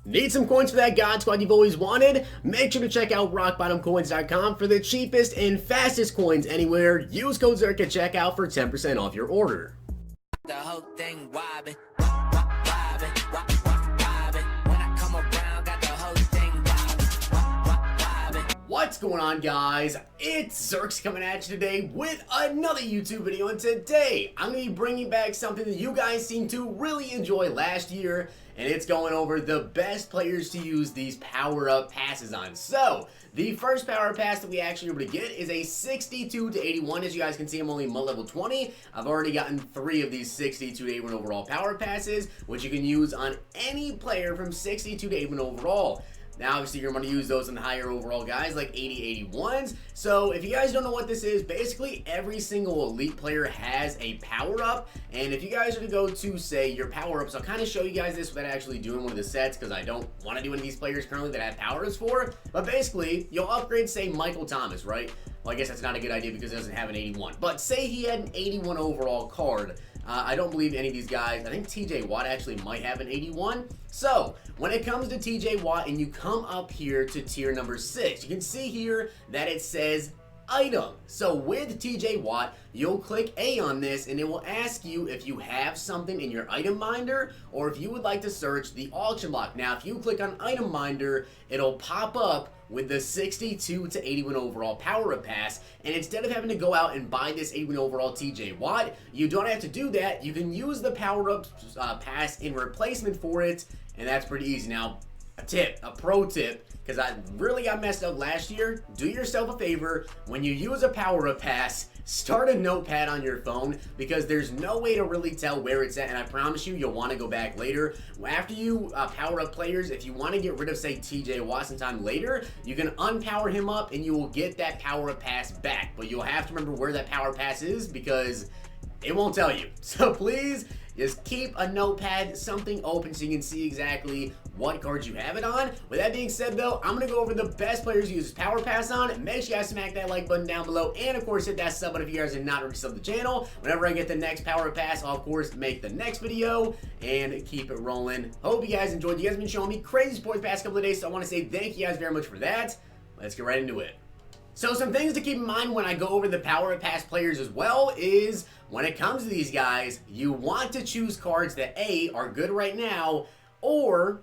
Need some coins for that God Squad you've always wanted? Make sure to check out rockbottomcoins.com for the cheapest and fastest coins anywhere. Use code Zirksee at checkout for 10% off your order. The whole thing wobbin', wobbin', wobbin'. When I come around, got the whole thing wobbin'. What's going on, guys? It's Zirksee coming at you today with another YouTube video, and today I'm going to be bringing back something that you guys seemed to really enjoy last year, and it's going over the best players to use these power-up passes on. So, the first power pass that we actually were able to get is a 62 to 81. As you guys can see, I'm only mud level 20. I've already gotten 3 of these 62 to 81 overall power passes, which you can use on any player from 62 to 81 overall. Now, obviously, you're going to use those on the higher overall guys like 80, 81s. So, if you guys don't know what this is, basically every single elite player has a power-up. And if you guys are to go to, say, your power-ups, I'll kind of show you guys this without actually doing one of the sets because I don't want to do any of these players currently that have power-ups for. But basically, you'll upgrade, say, Michael Thomas, right? Well, I guess that's not a good idea because he doesn't have an 81. But say he had an 81 overall card. I don't believe any of these guys. I think TJ Watt actually might have an 81. So, when it comes to TJ Watt and you come up here to tier number 6, you can see here that it says item. So with TJ Watt, you'll click A on this and it will ask you if you have something in your item minder or if you would like to search the auction block. Now, if you click on item minder, it'll pop up with the 62 to 81 overall power-up pass, and instead of having to go out and buy this 81 overall TJ Watt, you don't have to do that. You can use the power-up pass in replacement for it, and that's pretty easy. Now, a pro tip, because I really got messed up last year, do yourself a favor, when you use a power-up pass, start a notepad on your phone, because there's no way to really tell where it's at, and I promise you, you'll want to go back later. After you power up players, if you want to get rid of, say, TJ Watt sometime later, you can unpower him up, and you will get that power-up pass back, but you'll have to remember where that power pass is, because it won't tell you. So please, just keep a notepad, something open so you can see exactly what cards you have it on. With that being said, though, I'm going to go over the best players to use this power pass on. Make sure you guys smack that like button down below, and of course hit that sub button if you guys are not already subbed to the channel. Whenever I get the next power pass, I'll of course make the next video and keep it rolling. Hope you guys enjoyed. You guys have been showing me crazy support the past couple of days, so I want to say thank you guys very much for that. Let's get right into it. So some things to keep in mind when I go over the power pass players as well is when it comes to these guys, you want to choose cards that A, are good right now, or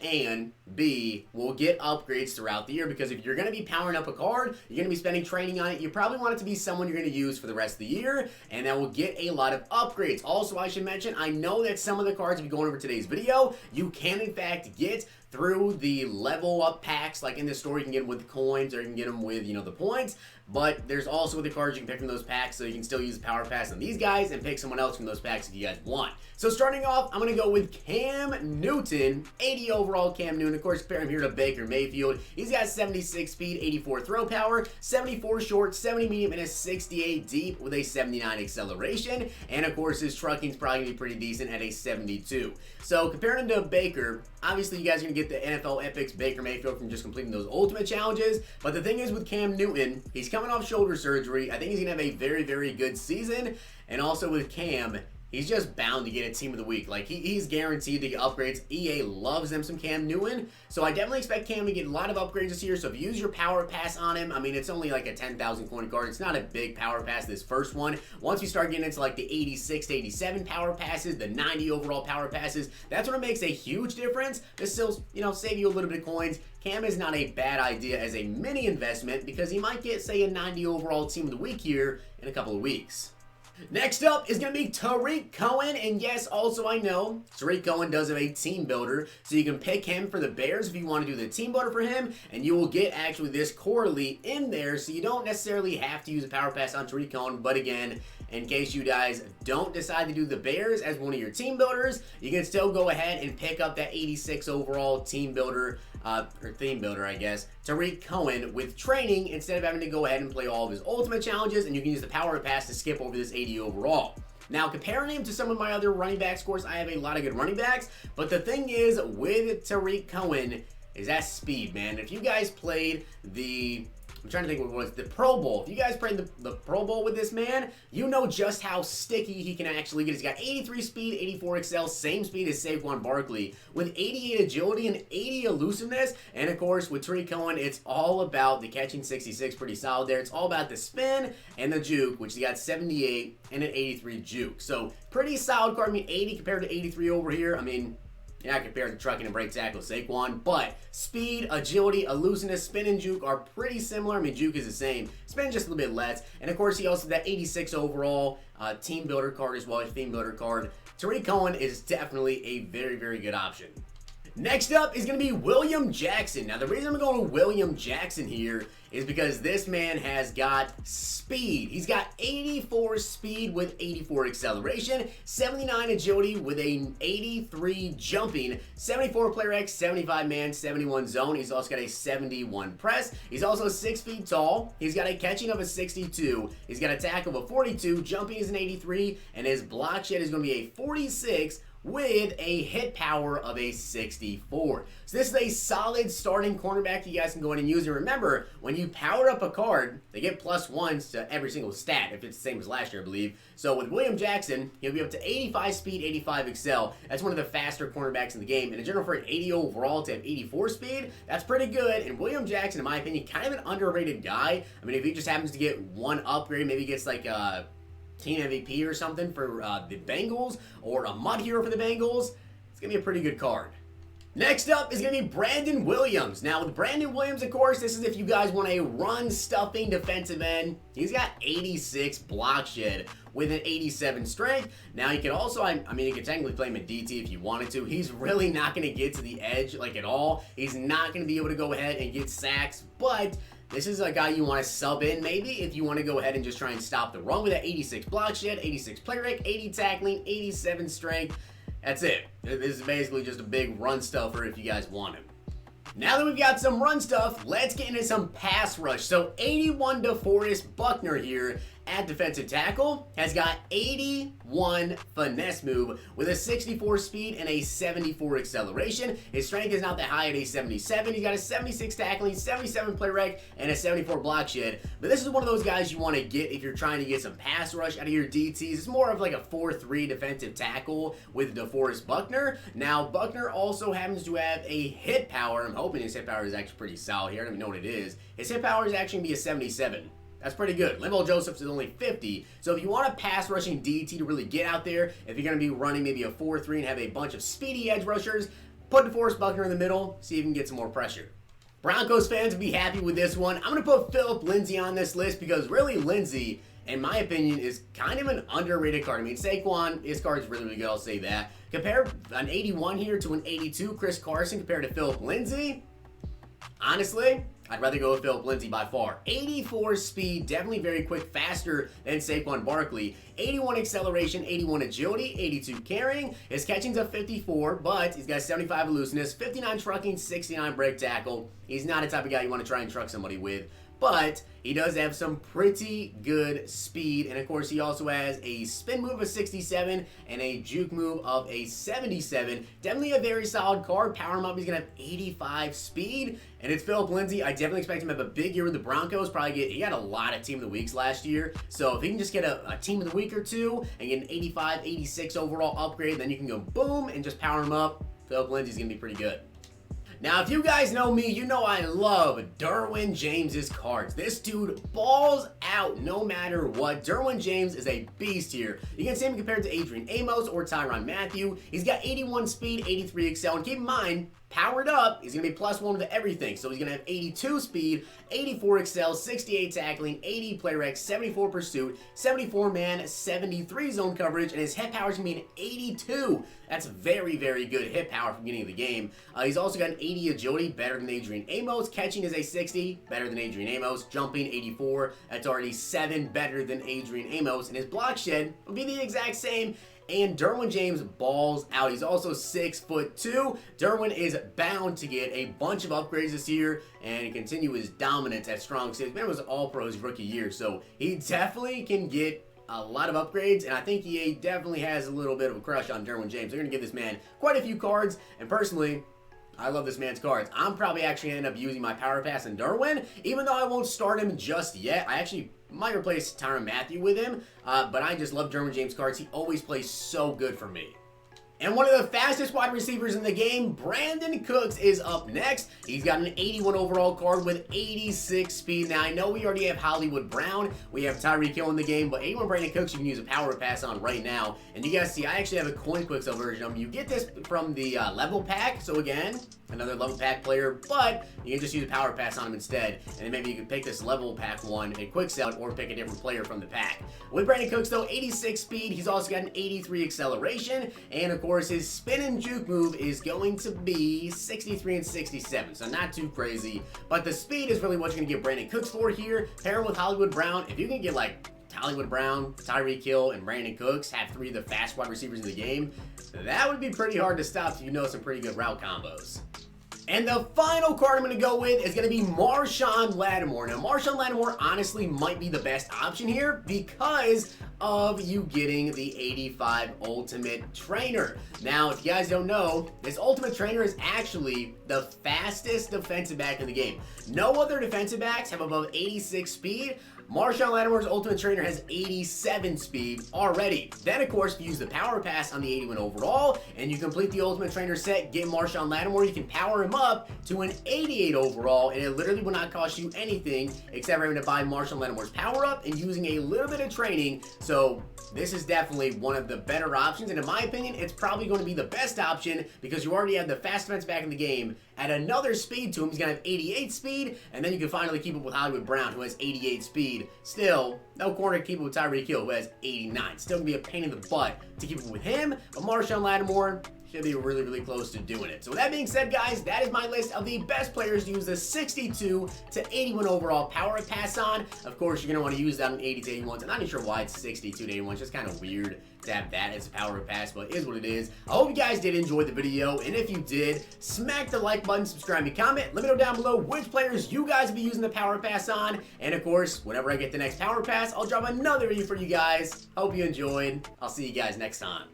and B, will get upgrades throughout the year, because if you're going to be powering up a card, you're going to be spending training on it, you probably want it to be someone you're going to use for the rest of the year, and that will get a lot of upgrades. Also, I should mention, I know that some of the cards we'll be going over today's video, you can in fact get through the level up packs. Like in the store, you can get them with coins, or you can get them with, the points. But there's also the cards you can pick from those packs, so you can still use the power pass on these guys and pick someone else from those packs if you guys want. So starting off, I'm going to go with Cam Newton, 80 overall Cam Newton. Of course, compare him here to Baker Mayfield. He's got 76 speed, 84 throw power, 74 short, 70 medium, and a 68 deep with a 79 acceleration. And of course, his trucking's probably going to be pretty decent at a 72. So comparing him to Baker, obviously you guys are going to get the NFL Epics Baker Mayfield from just completing those ultimate challenges. But the thing is with Cam Newton, he's coming off shoulder surgery. I think he's going to have a very, very good season. And also with Cam, he's just bound to get a team of the week. Like, he's guaranteed to get upgrades. EA loves them some Cam Newton. So I definitely expect Cam to get a lot of upgrades this year. So if you use your power pass on him, I mean, it's only like a 10,000 coin card. It's not a big power pass, this first one. Once you start getting into like the 86 to 87 power passes, the 90 overall power passes, that's when it makes a huge difference. This still, save you a little bit of coins. Cam is not a bad idea as a mini investment because he might get, say, a 90 overall team of the week here in a couple of weeks. Next up is going to be Tarik Cohen, and yes, also I know Tarik Cohen does have a team builder, so you can pick him for the Bears if you want to do the team builder for him, and you will get actually this core elite in there, so you don't necessarily have to use a power pass on Tarik Cohen. But again, in case you guys don't decide to do the Bears as one of your team builders, you can still go ahead and pick up that 86 overall team builder, or theme builder, I guess, Tarik Cohen with training instead of having to go ahead and play all of his ultimate challenges, and you can use the power pass to skip over this 80 overall. Now, comparing him to some of my other running backs, of course, I have a lot of good running backs, but the thing is with Tarik Cohen is that speed, man. If you guys played the I'm trying to think what it was, the Pro Bowl. If you guys played the Pro Bowl with this man, you know just how sticky he can actually get. He's got 83 speed, 84 excel, same speed as Saquon Barkley, with 88 agility and 80 elusiveness. And of course, with Tarik Cohen, it's all about the catching 66, pretty solid there. It's all about the spin and the juke, which he got 78 and an 83 juke. So pretty solid card. I mean, 80 compared to 83 over here. I mean, you're not compared to trucking and break tackle Saquon, but speed, agility, elusiveness, spin, and juke are pretty similar. I mean, juke is the same, spin just a little bit less. And of course, he also has that 86 overall team builder card as well as theme builder card. Tarik Cohen is definitely a very, very good option. Next up is going to be William Jackson. Now, the reason I'm going with William Jackson here is because this man has got speed. He's got 84 speed with 84 acceleration, 79 agility with an 83 jumping, 74 player X, 75 man, 71 zone. He's also got a 71 press. He's also 6 feet tall. He's got a catching of a 62. He's got a tackle of a 42. Jumping is an 83. And his block shed is going to be a 46 with a hit power of a 64. So this is a solid starting cornerback that you guys can go in and use. And remember, when you power up a card, they get +1s to every single stat, if it's the same as last year, I believe. So with William Jackson, he'll be up to 85 speed, 85 excel. That's one of the faster cornerbacks in the game. And in general, for an 80 overall to have 84 speed, that's pretty good. And William Jackson, in my opinion, kind of an underrated guy. I mean, if he just happens to get one upgrade, maybe he gets like team MVP or something for the Bengals, or a mud hero for the Bengals, it's going to be a pretty good card. Next up is going to be Brandon Williams. Now, with Brandon Williams, of course, this is if you guys want a run-stuffing defensive end. He's got 86 block shed with an 87 strength. Now, you can also, I mean, you can technically play him in DT if you wanted to. He's really not going to get to the edge, like, at all. He's not going to be able to go ahead and get sacks, but this is a guy you want to sub in, maybe, if you want to go ahead and just try and stop the run with that 86 block shed, 86 play rate, 80 tackling, 87 strength. That's it. This is basically just a big run stuffer if you guys want him. Now that we've got some run stuff, let's get into some pass rush. So 81 DeForest Buckner here at defensive tackle has got 81 finesse move with a 64 speed and a 74 acceleration. His strength is not that high at a 77. He's got a 76 tackling, 77 play rec, and a 74 block shed. But this is one of those guys you want to get if you're trying to get some pass rush out of your DTs. It's more of like a 4-3 defensive tackle with DeForest Buckner. Now, Buckner also happens to have a hit power. I'm hoping his hit power is actually pretty solid here. I don't even know what it is. His hit power is actually going to be a 77. That's pretty good. Limbo Joseph's is only 50. So if you want a pass rushing DT to really get out there, if you're going to be running maybe a 4-3 and have a bunch of speedy edge rushers, put DeForest Buckner in the middle, see if you can get some more pressure. Broncos fans will be happy with this one. I'm going to put Phillip Lindsay on this list because really Lindsay, in my opinion, is kind of an underrated card. I mean, Saquon, his card's really, really good, I'll say that. Compare an 81 here to an 82 Chris Carson compared to Phillip Lindsay. Honestly, I'd rather go with Phillip Lindsay by far. 84 speed, definitely very quick, faster than Saquon Barkley. 81 acceleration, 81 agility, 82 carrying. His catching's a 54, but he's got 75 elusiveness, 59 trucking, 69 break tackle. He's not a type of guy you want to try and truck somebody with, but he does have some pretty good speed. And of course, he also has a spin move of 67 and a juke move of a 77. Definitely a very solid card. Power him up, he's going to have 85 speed. And it's Phillip Lindsay. I definitely expect him to have a big year with the Broncos. He had a lot of Team of the Weeks last year. So if he can just get a Team of the Week or two and get an 85, 86 overall upgrade, then you can go boom and just power him up. Phillip Lindsay's going to be pretty good. Now, if you guys know me, you know I love Derwin James's cards. This dude balls out no matter what. Derwin James is a beast here. You can see him compared to Adrian Amos or Tyrann Mathieu. He's got 81 speed, 83 excel, and keep in mind, powered up, he's going to be +1 to everything. So he's going to have 82 speed, 84 excel, 68 tackling, 80 play rec, 74 pursuit, 74 man, 73 zone coverage, and his hit power is going to be an 82. That's very, very good hit power from the beginning of the game. He's also got an 80 agility, better than Adrian Amos. Catching is a 60, better than Adrian Amos. Jumping, 84. That's already 7 better than Adrian Amos. And his block shed will be the exact same. And Derwin James balls out. He's also 6'2". Derwin is bound to get a bunch of upgrades this year and continue his dominance at strong safety. Man was All-Pro his rookie year, so he definitely can get a lot of upgrades, and I think EA definitely has a little bit of a crush on Derwin James. They're going to give this man quite a few cards, and personally, I love this man's cards. I'm probably actually going to end up using my Power Pass in Derwin, even though I won't start him just yet. I actually might replace Tyrann Mathieu with him, but I just love Derwin James cards. He always plays so good for me. And one of the fastest wide receivers in the game, Brandon Cooks, is up next. He's got an 81 overall card with 86 speed. Now, I know we already have Hollywood Brown. We have Tarik Cohen in the game, but 81 Brandon Cooks you can use a power pass on right now. And you guys see, I actually have a coin quick sell version of him. You get this from the level pack. So again, another level pack player, but you can just use a power pass on him instead. And then maybe you can pick this level pack one and quick sell or pick a different player from the pack. With Brandon Cooks though, 86 speed. He's also got an 83 acceleration. And of course, his spin and juke move is going to be 63 and 67, so not too crazy. But the speed is really what you're going to get Brandon Cooks for here. Pair him with Hollywood Brown. If you can get like Hollywood Brown, Tyreek Hill, and Brandon Cooks, have three of the fast wide receivers in the game, that would be pretty hard to stop if you know some pretty good route combos. And the final card I'm going to go with is going to be Marshon Lattimore. Now, Marshon Lattimore honestly might be the best option here because of you getting the 85 Ultimate Trainer. Now, if you guys don't know, this Ultimate Trainer is actually the fastest defensive back in the game. No other defensive backs have above 86 speed. Marshon Lattimore's Ultimate Trainer has 87 speed already. Then, of course, if you use the Power Pass on the 81 overall, and you complete the Ultimate Trainer set, get Marshon Lattimore, you can power him up to an 88 overall, and it literally will not cost you anything except for having to buy Marshon Lattimore's Power Up and using a little bit of training. So this is definitely one of the better options, and in my opinion, it's probably going to be the best option because you already have the fast defense back in the game. Add another speed to him, he's going to have 88 speed, and then you can finally keep up with Hollywood Brown, who has 88 speed. Still, no corner to keep up with Tyreek Hill, who has 89. Still going to be a pain in the butt to keep up with him, but Marshon Lattimore should be really, really close to doing it. So with that being said, guys, that is my list of the best players to use the 62 to 81 overall Power Pass on. Of course, you're going to want to use that on 80 to 81. I'm not even sure why it's 62 to 81. It's just kind of weird to have that as a Power Pass, but it is what it is. I hope you guys did enjoy the video, and if you did, smack the like button, subscribe, and comment. Let me know down below which players you guys will be using the Power Pass on, and of course, whenever I get the next Power Pass, I'll drop another video for you guys. Hope you enjoyed. I'll see you guys next time.